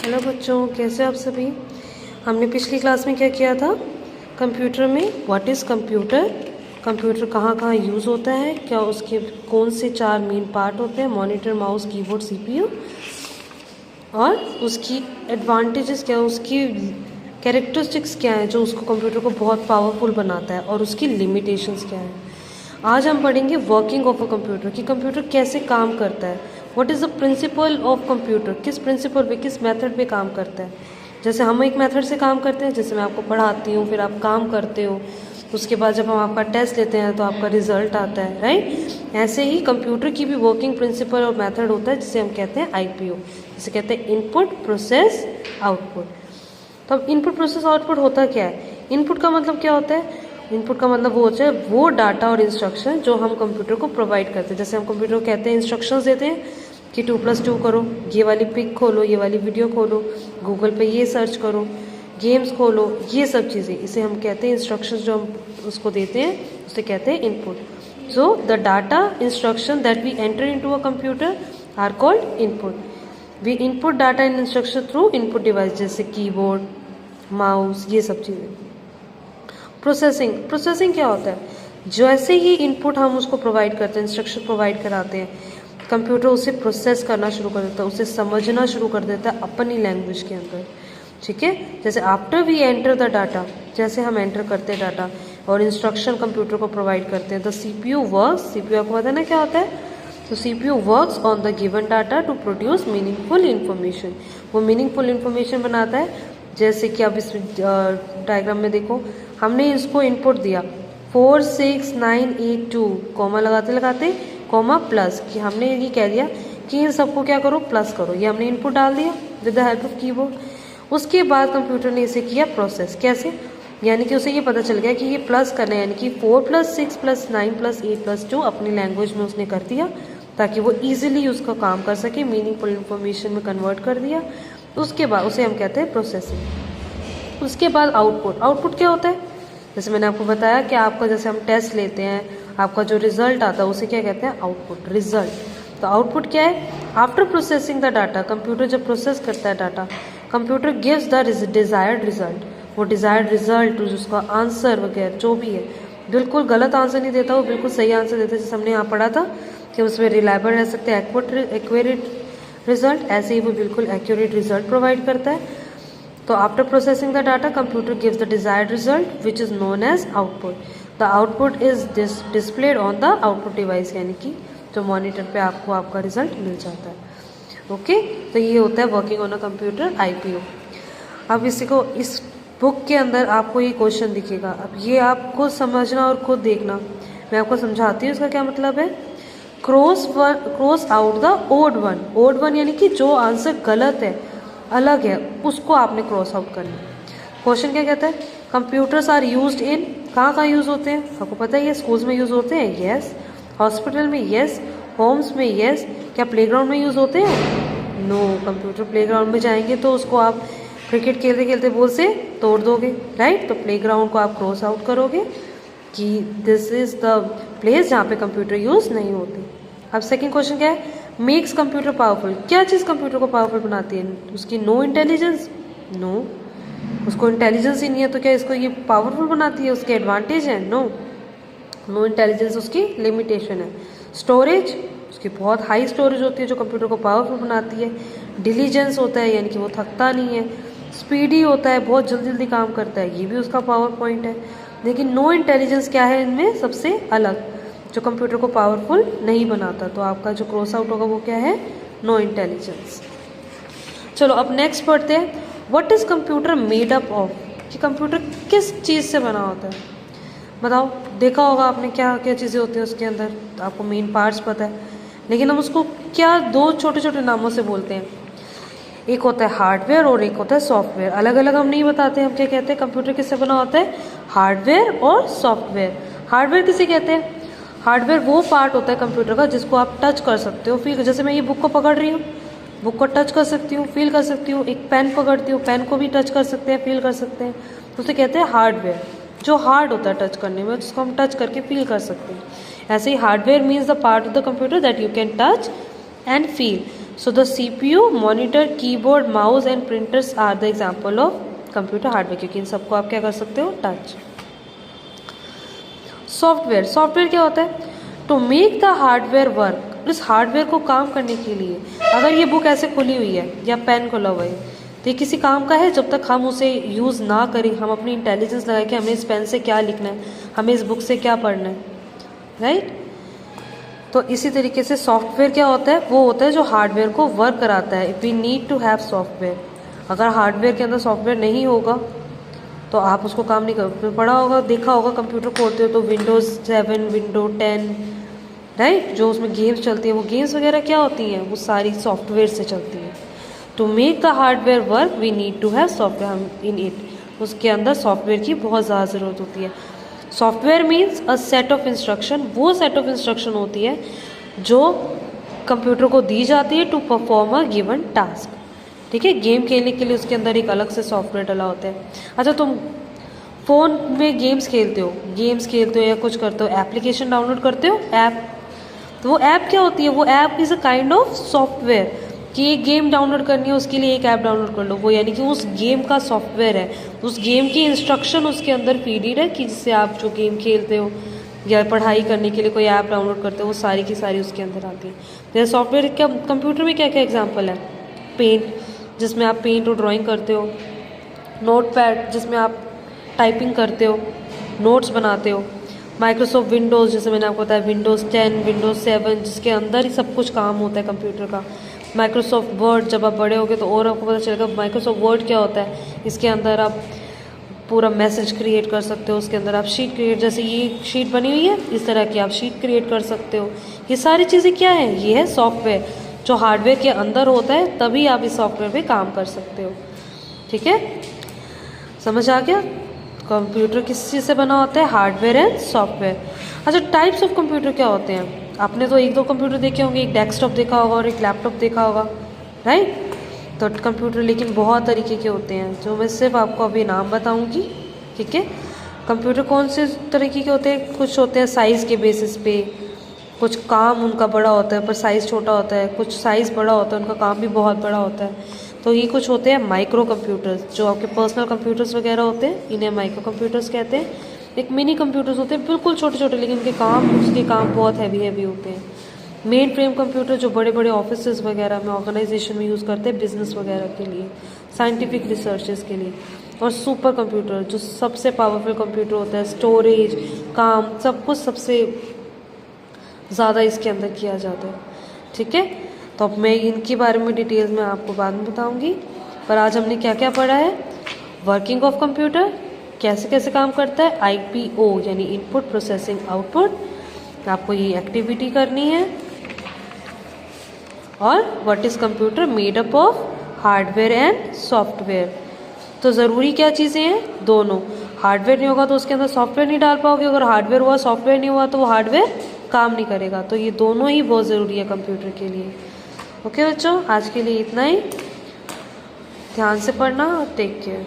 Hello बच्चों, कैसे आप सभी। हमने पिछली क्लास में क्या किया था, कंप्यूटर में व्हाट इज़ कंप्यूटर, कंप्यूटर कहाँ कहाँ यूज़ होता है, क्या उसके कौन से 4 मेन पार्ट होते हैं, मॉनिटर, माउस, कीबोर्ड, सीपीयू, और उसकी एडवांटेजेस क्या है, उसकी कैरेक्टरिस्टिक्स क्या है जो उसको कंप्यूटर को बहुत पावरफुल बनाता है, और उसकी लिमिटेशंस क्या है। आज हम पढ़ेंगे वर्किंग ऑफ अ कंप्यूटर, कि कंप्यूटर कैसे काम करता है, what is the principle of computer, किस प्रिंसिपल पे, किस मेथड पे काम करता है। जैसे हम एक मेथड से काम करते हैं, जैसे मैं आपको पढ़ाती हूँ, फिर आप काम करते हो, उसके बाद जब हम आपका टेस्ट लेते हैं तो आपका रिजल्ट आता है, राइट। ऐसे ही कंप्यूटर की भी वर्किंग प्रिंसिपल और मेथड होता है, जिसे हम कहते हैं आईपीओ, जिसे कहते हैं इनपुट प्रोसेस आउटपुट। तो अब इनपुट प्रोसेस आउटपुट होता क्या है, इनपुट का मतलब क्या होता है, इनपुट का मतलब वो होता है वो डाटा और इंस्ट्रक्शन जो हम कंप्यूटर को प्रोवाइड करते हैं। जैसे हम कंप्यूटर को कहते हैं, इंस्ट्रक्शंस देते हैं कि 2+2 करो, ये वाली पिक खोलो, ये वाली वीडियो खोलो, गूगल पे ये सर्च करो, गेम्स खोलो, ये सब चीज़ें, इसे हम कहते हैं इंस्ट्रक्शंस जो हम उसको देते हैं, उसे कहते हैं input. So the data instruction that we enter into a computer are called input. We input data and instruction through input device, जैसे कीबोर्ड, माउस, ये सब चीज़ें। प्रोसेसिंग, प्रोसेसिंग क्या होता है, जैसे ही इनपुट हम उसको प्रोवाइड करते हैं, इंस्ट्रक्शन प्रोवाइड कराते हैं, कंप्यूटर उसे प्रोसेस करना शुरू कर देता है, उसे समझना शुरू कर देता है अपनी लैंग्वेज के अंदर, ठीक है। जैसे after we enter the data, जैसे हम एंटर करते हैं डाटा और इंस्ट्रक्शन कंप्यूटर को प्रोवाइड करते हैं, द सीपीयू वर्क्स, सीपीयू आपको पता है ना क्या होता है, तो CPU works on the given data to produce meaningful information, वो मीनिंगफुल इन्फॉर्मेशन बनाता है। जैसे कि अब इस डायग्राम में देखो, हमने इसको इनपुट दिया 4 6 9 8 2, कॉमा लगाते लगाते कॉमा प्लस, कि हमने ये कह दिया कि इन सबको क्या करो, प्लस करो, ये हमने इनपुट डाल दिया with the help of keyboard. उसके बाद कंप्यूटर ने इसे किया प्रोसेस, कैसे, यानी कि उसे ये पता चल गया कि ये प्लस करना है, यानी कि 4 + 6 + 9 + 8 + 2 अपनी लैंग्वेज में उसने कर दिया, ताकि वो ईजिली उसका काम कर सके, मीनिंगफुल इन्फॉर्मेशन में कन्वर्ट कर दिया। उसके बाद उसे हम कहते हैं प्रोसेसिंग। उसके बाद आउटपुट, आउटपुट क्या होता है, जैसे मैंने आपको बताया कि आपका जैसे हम टेस्ट लेते हैं, आपका जो रिजल्ट आता है उसे क्या कहते हैं, आउटपुट, रिजल्ट। तो आउटपुट क्या है, after processing the data, computer जब प्रोसेस करता है data, computer gives the desired result, वो डिज़ायर्ड रिजल्ट उसका आंसर वगैरह जो भी है, बिल्कुल गलत आंसर नहीं देता, वो बिल्कुल सही आंसर देता है, जैसे हमने यहाँ पढ़ा था कि उसमें रिलायबल रह सकते हैं, एक्यूरेट रिजल्ट, ऐसे ही वो बिल्कुल एक्यूरेट रिजल्ट प्रोवाइड करता है। तो after processing the data, computer gives the desired result which is known as output. The output is displayed on the output device, यानी कि जो मॉनिटर पे आपको आपका रिजल्ट मिल जाता है। ओके, तो ये होता है working on a computer, IPO. अब इसी को इस बुक के अंदर आपको ये क्वेश्चन दिखेगा, अब ये आप खुद समझना और खुद देखना, मैं आपको समझाती हूँ इसका क्या मतलब है। Cross out the odd one, odd one यानी कि जो आंसर गलत है, अलग है, उसको आपने क्रॉस आउट करना। क्वेश्चन क्या कहता है, कंप्यूटर्स आर यूज्ड इन, कहाँ कहाँ यूज़ होते हैं, आपको पता है, ये स्कूल्स में यूज़ होते हैं, यस, हॉस्पिटल में यस, होम्स में यस, क्या प्लेग्राउंड में यूज़ होते हैं, नो। कंप्यूटर प्लेग्राउंड में जाएंगे तो उसको आप क्रिकेट खेलते खेलते बॉल से तोड़ दोगे, राइट, तो प्लेग्राउंड को आप क्रॉस आउट करोगे कि दिस इज़ द प्लेस जहाँ पे कंप्यूटर यूज़ नहीं होते। अब सेकंड क्वेश्चन क्या है, मेक्स कंप्यूटर पावरफुल, क्या चीज़ कंप्यूटर को पावरफुल बनाती है, उसकी नो इंटेलिजेंस, नो, उसको इंटेलिजेंस ही नहीं है, तो क्या इसको ये पावरफुल बनाती है, उसके एडवांटेज है, नो, नो इंटेलिजेंस उसकी लिमिटेशन है। स्टोरेज, उसकी बहुत हाई स्टोरेज होती है जो कंप्यूटर को पावरफुल बनाती है। डिलीजेंस होता है, यानी कि वो थकता नहीं है। स्पीडी होता है, बहुत जल्दी जल्दी काम करता है, ये भी उसका पावर पॉइंट है। लेकिन नो इंटेलिजेंस क्या है इनमें सबसे अलग, जो कंप्यूटर को पावरफुल नहीं बनाता, तो आपका जो क्रॉस आउट होगा वो क्या है, नो इंटेलिजेंस। चलो अब नेक्स्ट पढ़ते हैं, what is computer made up of, कि कंप्यूटर किस चीज़ से बना होता है, बताओ। देखा होगा आपने क्या क्या चीज़ें होती हैं उसके अंदर, तो आपको मेन पार्ट्स पता है, लेकिन हम उसको क्या दो छोटे छोटे नामों से बोलते हैं, एक होता है हार्डवेयर और एक होता है सॉफ्टवेयर। अलग अलग हम नहीं बताते, हम क्या कहते हैं, कंप्यूटर किससे बना होता है, हार्डवेयर और सॉफ्टवेयर। हार्डवेयर किसे कहते हैं, हार्डवेयर वो पार्ट होता है कंप्यूटर का जिसको आप टच कर सकते हो, फील, जैसे मैं ये बुक को पकड़ रही हूँ, बुक को टच कर सकती हूँ, फील कर सकती हूँ, एक पेन पकड़ती हूँ, पेन को भी टच कर सकते हैं, फील कर सकते हैं, तो उसे कहते हैं हार्डवेयर, जो हार्ड होता है टच करने में, जिसको हम टच करके फील कर सकते हैं। ऐसे ही hardware means the part of the computer that you can touch and feel. So the CPU, monitor, keyboard, mouse and printers are the example of computer hardware, क्योंकि इन सबको आप क्या कर सकते हो, टच। सॉफ्टवेयर, सॉफ्टवेयर क्या होता है, to make the hardware work, इस हार्डवेयर को काम करने के लिए। अगर ये बुक ऐसे खुली हुई है या पेन खुला हुआ है तो ये किसी काम का है जब तक हम उसे यूज़ ना करें, हम अपनी इंटेलिजेंस लगा के हमें इस पेन से क्या लिखना है, हमें इस बुक से क्या पढ़ना है, राइट। तो इसी तरीके से सॉफ्टवेयर क्या होता है, वो होता है जो हार्डवेयर को वर्क कराता है। We need to have software. अगर हार्डवेयर के अंदर सॉफ्टवेयर नहीं होगा तो आप उसको काम नहीं कर, पढ़ा होगा, देखा होगा, कंप्यूटर खोलते हो तो विंडोज़ 7, विंडो 10, राइट, जो उसमें गेम्स चलती हैं, वो गेम्स वगैरह क्या होती हैं, वो सारी सॉफ्टवेयर से चलती हैं। To make the hardware work we need to have software in it, उसके अंदर सॉफ्टवेयर की बहुत ज़्यादा ज़रूरत होती है। Software means a set of instruction, वो सेट ऑफ इंस्ट्रक्शन होती है जो कंप्यूटर को दी जाती है to perform a given task, ठीक है। गेम खेलने के लिए उसके अंदर एक अलग से सॉफ्टवेयर डला होता है। अच्छा, तुम फ़ोन में गेम्स खेलते हो या कुछ करते हो, एप्लीकेशन डाउनलोड करते हो, ऐप, तो वो ऐप क्या होती है, वो app is a kind of software, कि एक गेम डाउनलोड करनी है उसके लिए एक ऐप डाउनलोड कर लो, वो यानी कि उस गेम का सॉफ्टवेयर है, उस गेम की इंस्ट्रक्शन उसके अंदर फीडेड है, कि जिससे आप जो गेम खेलते हो या पढ़ाई करने के लिए कोई ऐप डाउनलोड करते हो, वो सारी की सारी उसके अंदर आती है। जैसे सॉफ्टवेयर क्या, कंप्यूटर में क्या क्या एग्जाम्पल है, पेंट, जिसमें आप पेंट और ड्राइंग करते हो, नोटपैड जिसमें आप टाइपिंग करते हो, नोट्स बनाते हो, माइक्रोसॉफ्ट विंडोज़ जैसे मैंने आपको बताया, विंडोज़ 10, विंडोज़ 7, जिसके अंदर ही सब कुछ काम होता है कंप्यूटर का। माइक्रोसॉफ्ट वर्ड, जब आप बड़े होगे तो और आपको पता चलेगा माइक्रोसॉफ्ट वर्ड क्या होता है। इसके अंदर आप पूरा मैसेज क्रिएट कर सकते हो, उसके अंदर आप शीट क्रिएट, जैसे ये शीट बनी हुई है इस तरह की आप शीट क्रिएट कर सकते हो। ये सारी चीज़ें क्या है, ये है सॉफ्टवेयर, जो हार्डवेयर के अंदर होता है, तभी आप इस सॉफ्टवेयर पे काम कर सकते हो, ठीक है। समझ आ गया, कंप्यूटर किस चीज़ से बना होता है, हार्डवेयर एंड सॉफ्टवेयर। अच्छा, टाइप्स ऑफ कंप्यूटर क्या होते हैं, आपने तो एक दो कंप्यूटर देखे होंगे, एक डेस्कटॉप देखा होगा और एक लैपटॉप देखा होगा, राइट। तो कंप्यूटर लेकिन बहुत तरीके के होते हैं, जो मैं सिर्फ आपको अभी नाम बताऊंगी, ठीक है। कंप्यूटर कौन से तरीके के होते हैं, कुछ होते हैं साइज़ के बेसिस पे, कुछ काम उनका बड़ा होता है पर साइज़ छोटा होता है, कुछ साइज़ बड़ा होता है उनका काम भी बहुत बड़ा होता है। तो ये कुछ होते हैं माइक्रो कंप्यूटर्स, जो आपके पर्सनल कंप्यूटर्स वगैरह होते हैं, इन्हें माइक्रो कंप्यूटर्स कहते हैं। एक मिनी कंप्यूटर्स होते हैं बिल्कुल छोटे छोटे, लेकिन उसके काम बहुत हैवी होते हैं। मेन फ्रेम कंप्यूटर जो बड़े बड़े ऑफिसेज वगैरह में, ऑर्गेनाइजेशन में यूज़ करते हैं, बिजनेस वगैरह के लिए, साइंटिफिक रिसर्चेस के लिए। और सुपर कंप्यूटर जो सबसे पावरफुल कंप्यूटर होता है, स्टोरेज, काम, सब कुछ सबसे ज़्यादा इसके अंदर किया जाता है, ठीक है। तो अब मैं इनके बारे में डिटेल्स में आपको बाद में बताऊंगी, पर आज हमने क्या क्या पढ़ा है, वर्किंग ऑफ कंप्यूटर, कैसे कैसे काम करता है, IPO यानी इनपुट प्रोसेसिंग आउटपुट, आपको ये एक्टिविटी करनी है, और what is computer made up of hardware and software. तो ज़रूरी क्या चीज़ें हैं, दोनों। हार्डवेयर नहीं होगा तो उसके अंदर सॉफ्टवेयर नहीं डाल पाओगे, अगर हार्डवेयर हुआ सॉफ्टवेयर नहीं हुआ तो वो हार्डवेयर काम नहीं करेगा। तो ये दोनों ही बहुत ज़रूरी है कंप्यूटर के लिए। ओके बच्चों, आज के लिए इतना ही, ध्यान से पढ़ना और टेक केयर।